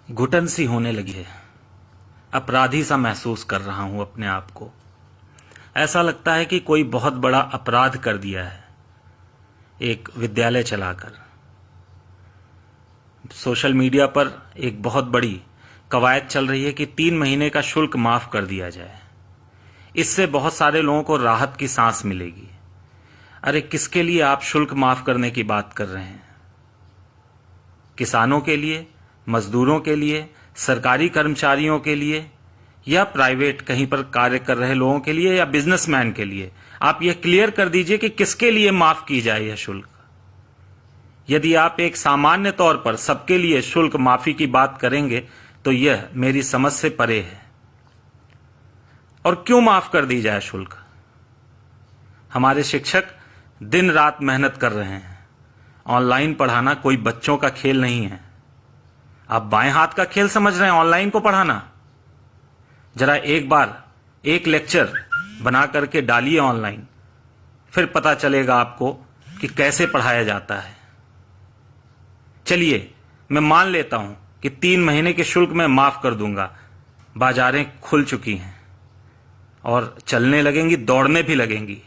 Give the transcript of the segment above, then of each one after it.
घुटन सी होने लगी है। अपराधी सा महसूस कर रहा हूं अपने आप को। ऐसा लगता है कि कोई बहुत बड़ा अपराध कर दिया है एक विद्यालय चलाकर। सोशल मीडिया पर एक बहुत बड़ी कवायद चल रही है कि 3 महीने का शुल्क माफ कर दिया जाए। इससे बहुत सारे लोगों को राहत की सांस मिलेगी। अरे किसके लिए आप शुल्क माफ करने की बात कर रहे हैं? किसानों के लिए, मजदूरों के लिए, सरकारी कर्मचारियों के लिए, या प्राइवेट कहीं पर कार्य कर रहे लोगों के लिए, या बिजनेसमैन के लिए? आप यह क्लियर कर दीजिए कि किसके लिए माफ की जाए यह शुल्क। यदि आप एक सामान्य तौर पर सबके लिए शुल्क माफी की बात करेंगे तो यह मेरी समझ से परे है। और क्यों माफ कर दी जाए शुल्क? हमारे शिक्षक दिन रात मेहनत कर रहे हैं। ऑनलाइन पढ़ाना कोई बच्चों का खेल नहीं है। आप बाएं हाथ का खेल समझ रहे हैं ऑनलाइन को पढ़ाना? जरा एक बार एक लेक्चर बना करके डालिए ऑनलाइन, फिर पता चलेगा आपको कि कैसे पढ़ाया जाता है। चलिए मैं मान लेता हूं कि 3 महीने के शुल्क मैं माफ कर दूंगा। बाजारें खुल चुकी हैं और चलने लगेंगी, दौड़ने भी लगेंगी।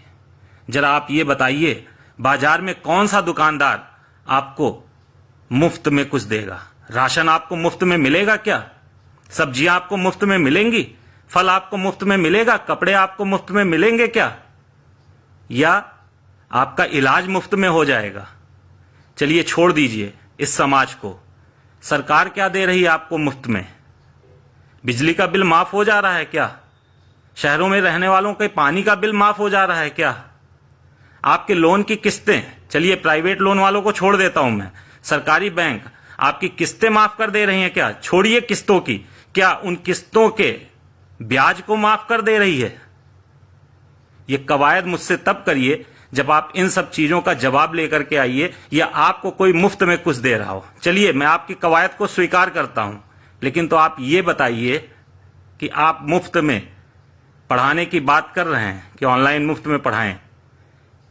जरा आप ये बताइए, बाजार में कौन सा दुकानदार आपको मुफ्त में कुछ देगा? राशन आपको मुफ्त में मिलेगा क्या? सब्जियां आपको मुफ्त में मिलेंगी? फल आपको मुफ्त में मिलेगा? कपड़े आपको मुफ्त में मिलेंगे क्या? या आपका इलाज मुफ्त में हो जाएगा? चलिए छोड़ दीजिए इस समाज को। सरकार क्या दे रही है आपको मुफ्त में? बिजली का बिल माफ हो जा रहा है क्या? शहरों में रहने वालों के पानी का बिल माफ हो जा रहा है क्या? आपके लोन की किस्तें, चलिए प्राइवेट लोन वालों को छोड़ देता हूं मैं, सरकारी बैंक आपकी किस्तें माफ कर दे रही हैं क्या? छोड़िए किस्तों की, क्या उन किस्तों के ब्याज को माफ कर दे रही है? यह कवायद मुझसे तब करिए जब आप इन सब चीजों का जवाब लेकर के आइए, या आपको कोई मुफ्त में कुछ दे रहा हो। चलिए मैं आपकी कवायद को स्वीकार करता हूं, लेकिन तो आप ये बताइए कि आप मुफ्त में पढ़ाने की बात कर रहे हैं कि ऑनलाइन मुफ्त में पढ़ाएं,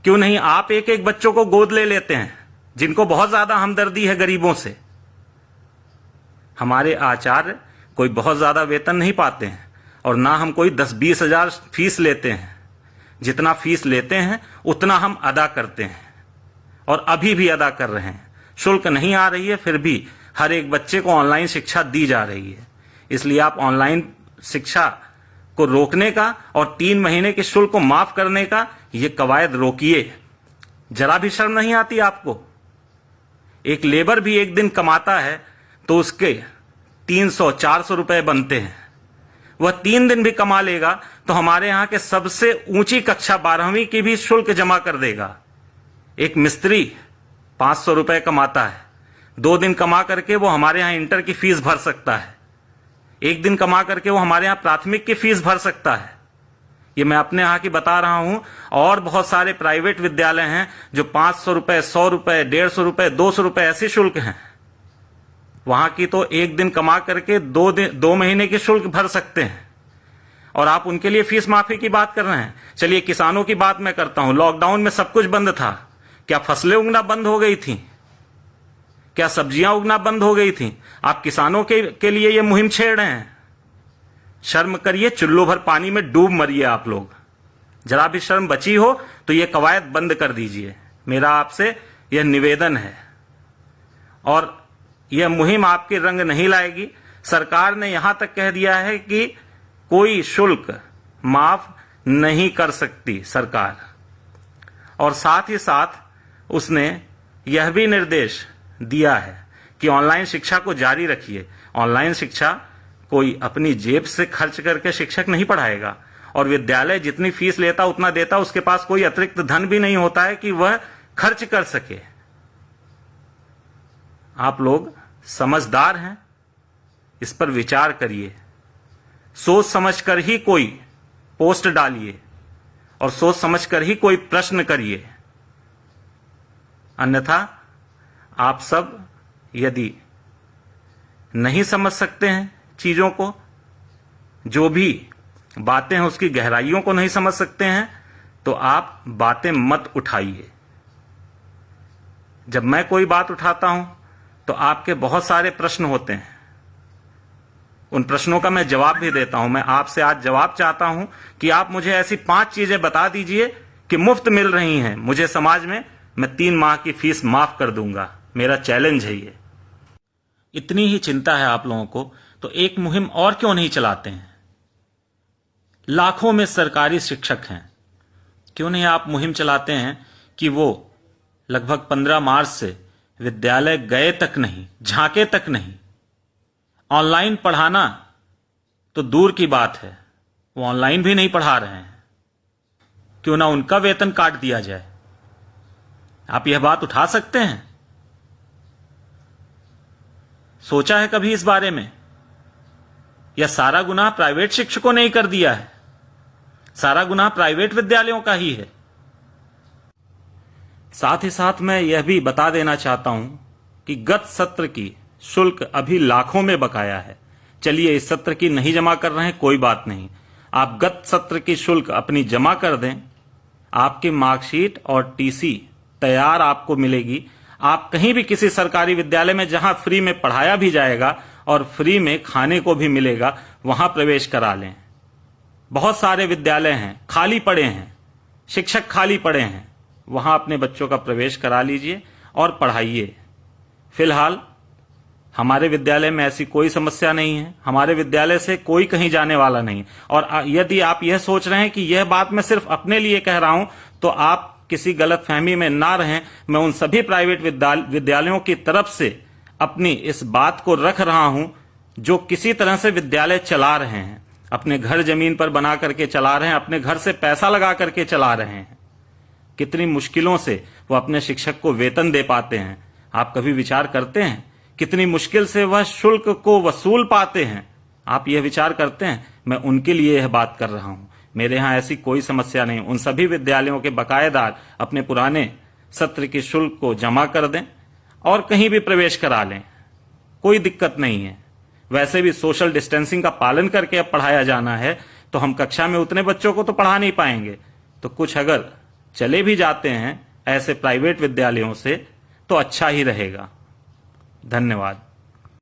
क्यों नहीं आप एक एक बच्चों को गोद ले लेते हैं जिनको बहुत ज्यादा हमदर्दी है गरीबों से? हमारे आचार्य कोई बहुत ज्यादा वेतन नहीं पाते हैं और ना हम कोई 10-20 हजार फीस लेते हैं। जितना फीस लेते हैं उतना हम अदा करते हैं और अभी भी अदा कर रहे हैं। शुल्क नहीं आ रही है, फिर भी हर एक बच्चे को ऑनलाइन शिक्षा दी जा रही है। इसलिए आप ऑनलाइन शिक्षा को रोकने का और 3 महीने के शुल्क को माफ करने का ये कवायद रोकिए। जरा भी शर्म नहीं आती आपको? एक लेबर भी एक दिन कमाता है तो उसके 300-400 रुपए बनते हैं। वह 3 दिन भी कमा लेगा तो हमारे यहां के सबसे ऊंची कक्षा 12वीं की भी शुल्क जमा कर देगा। एक मिस्त्री 500 रुपए कमाता है, 2 दिन कमा करके वो हमारे यहां इंटर की फीस भर सकता है। 1 दिन कमा करके वो हमारे यहां प्राथमिक की फीस भर सकता है। ये मैं अपने यहां की बता रहा हूं। और बहुत सारे प्राइवेट विद्यालय हैं जो 500 रुपए, 100 रुपए, 150 रुपए, 200 रुपए ऐसे शुल्क हैं। वहां की तो 1 दिन कमा करके 2 महीने के शुल्क भर सकते हैं, और आप उनके लिए फीस माफी की बात कर रहे हैं। चलिए किसानों की बात मैं करता हूं। लॉकडाउन में सब कुछ बंद था। क्या फसलें उगना बंद हो गई थी? क्या सब्जियां उगना बंद हो गई थी? आप किसानों के लिए यह मुहिम छेड़ रहे हैं। शर्म करिए, चुल्लू भर पानी में डूब मरिए आप लोग। जरा भी शर्म बची हो तो यह कवायद बंद कर दीजिए। मेरा आपसे यह निवेदन है। और यह मुहिम आपके रंग नहीं लाएगी। सरकार ने यहां तक कह दिया है कि कोई शुल्क माफ नहीं कर सकती सरकार, और साथ ही साथ उसने यह भी निर्देश दिया है कि ऑनलाइन शिक्षा को जारी रखिए। ऑनलाइन शिक्षा कोई अपनी जेब से खर्च करके शिक्षक नहीं पढ़ाएगा, और विद्यालय जितनी फीस लेता उतना देता। उसके पास कोई अतिरिक्त धन भी नहीं होता है कि वह खर्च कर सके। आप लोग समझदार हैं, इस पर विचार करिए। सोच समझकर ही कोई पोस्ट डालिए और सोच समझकर ही कोई प्रश्न करिए। अन्यथा आप सब यदि नहीं समझ सकते हैं चीजों को, जो भी बातें हैं उसकी गहराइयों को नहीं समझ सकते हैं, तो आप बातें मत उठाइए। जब मैं कोई बात उठाता हूं तो आपके बहुत सारे प्रश्न होते हैं, उन प्रश्नों का मैं जवाब भी देता हूं। मैं आपसे आज जवाब चाहता हूं कि आप मुझे ऐसी 5 चीजें बता दीजिए कि मुफ्त मिल रही हैं मुझे समाज में, मैं 3 माह की फीस माफ कर दूंगा। मेरा चैलेंज है ये। इतनी ही चिंता है आप लोगों को तो एक मुहिम और क्यों नहीं चलाते हैं? लाखों में सरकारी शिक्षक हैं, क्यों नहीं आप मुहिम चलाते हैं कि वो लगभग 15 मार्च से विद्यालय गए तक नहीं, झांके तक नहीं। ऑनलाइन पढ़ाना तो दूर की बात है, वो ऑनलाइन भी नहीं पढ़ा रहे हैं, क्यों ना उनका वेतन काट दिया जाए? आप यह बात उठा सकते हैं? सोचा है कभी इस बारे में? या सारा गुनाह प्राइवेट शिक्षकों ने ही कर दिया है? सारा गुनाह प्राइवेट विद्यालयों का ही है? साथ ही साथ मैं यह भी बता देना चाहता हूं कि गत सत्र की शुल्क अभी लाखों में बकाया है। चलिए इस सत्र की नहीं जमा कर रहे हैं, कोई बात नहीं, आप गत सत्र की शुल्क अपनी जमा कर दें। आपकी मार्कशीट और टीसी तैयार आपको मिलेगी। आप कहीं भी किसी सरकारी विद्यालय में जहां फ्री में पढ़ाया भी जाएगा और फ्री में खाने को भी मिलेगा, वहां प्रवेश करा लें। बहुत सारे विद्यालय हैं खाली पड़े हैं, शिक्षक खाली पड़े हैं, वहां अपने बच्चों का प्रवेश करा लीजिए और पढ़ाइए। फिलहाल हमारे विद्यालय में ऐसी कोई समस्या नहीं है, हमारे विद्यालय से कोई कहीं जाने वाला नहीं। और यदि आप यह सोच रहे हैं कि यह बात मैं सिर्फ अपने लिए कह रहा हूं, तो आप किसी गलतफहमी में ना रहें। मैं उन सभी प्राइवेट विद्यालयों की तरफ से अपनी इस बात को रख रहा हूं जो किसी तरह से विद्यालय चला रहे हैं, अपने घर जमीन पर बना करके चला रहे हैं, अपने घर से पैसा लगा करके चला रहे हैं। कितनी मुश्किलों से वो अपने शिक्षक को वेतन दे पाते हैं, आप कभी विचार करते हैं? कितनी मुश्किल से वह शुल्क को वसूल पाते हैं, आप यह विचार करते हैं? मैं उनके लिए यह बात कर रहा हूं। मेरे यहां ऐसी कोई समस्या नहीं। उन सभी विद्यालयों के बकायेदार अपने पुराने सत्र की शुल्क को जमा कर दें और कहीं भी प्रवेश करा लें, कोई दिक्कत नहीं है। वैसे भी सोशल डिस्टेंसिंग का पालन करके अब पढ़ाया जाना है, तो हम कक्षा में उतने बच्चों को तो पढ़ा नहीं पाएंगे। तो कुछ अगर चले भी जाते हैं ऐसे प्राइवेट विद्यालयों से तो अच्छा ही रहेगा। धन्यवाद।